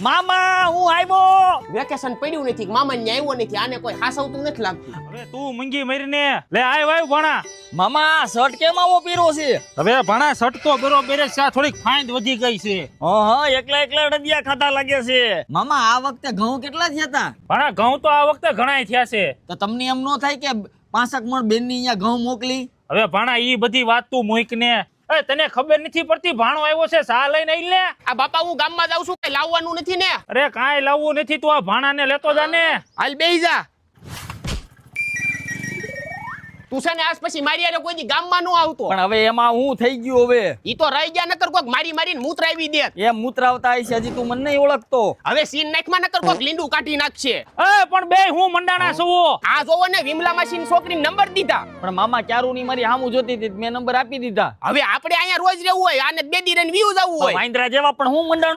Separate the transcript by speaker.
Speaker 1: મામા હું આવ્યો.
Speaker 2: વેકેશન પડ્યું નથી મામા ને આવ્યો નથી આને કોઈ હાસવતું નથી લાગતું.
Speaker 3: હવે તું મૂંગી મરીને લે આય ભણા.
Speaker 1: મામા શર્ટ કેમ આવો પીરો છે?
Speaker 3: હવે ભણા શર્ટ તો બરોબર જ છે, થોડીક ફાઇન વધી ગઈ છે.
Speaker 1: હા એકલા એકલા ડડિયા ખાતા લાગે છે. મામા આ વખતે ઘઉં કેટલા થયા હતા?
Speaker 3: ભણા ઘઉં તો આ વખતે ઘણાય થયા છે.
Speaker 1: તો તમને એમ ન થાય કે 5 મણ બેન ની અહીંયા ઘઉં મોકલી?
Speaker 3: હવે ભણા ઈ બધી વાત તું મૂક ને. એ તને ખબર નથી પડતી ભાણો આવ્યો છે સા લઈને આઈ લે.
Speaker 2: આ બાપા હું ગામમાં જાઉં છું કઈ લાવવાનું નથી ને?
Speaker 3: અરે કાંઈ લાવવું નથી, તું આ ભાણાને લેતો જા ને.
Speaker 2: હાલ બેહી જા. તું છે ને આજ પછી મારી હારે કોઈ દી ગામમાં ન આવતો.
Speaker 1: પણ હવે એમાં હું થઈ ગયું હવે?
Speaker 2: ઈ તો રહી ગયા નકર કોક મારી મારીને મૂતરાવી દે.
Speaker 1: એમ મૂતરાવતા હશે હજી તું મને નહીં ઓળખતો.
Speaker 2: હવે સીન નાખમાં નકર કોક લીંડું કાઢી નાખશે.
Speaker 3: એ પણ બે હું મંડાણા છું.
Speaker 2: આ જોવો ને વિમલા માસીની છોકરીને નંબર દીધા.
Speaker 1: પણ મામા ક્યારુની મારી હામું જોતી હતી મેં નંબર આપી દીધા.
Speaker 2: હવે આપણે અહીંયા રોજ રહેવું હોય આને 2 દી રહીને વ્યૂઝ આવવું હોય.
Speaker 1: વાંદરા જેવા પણ હું મંડાણ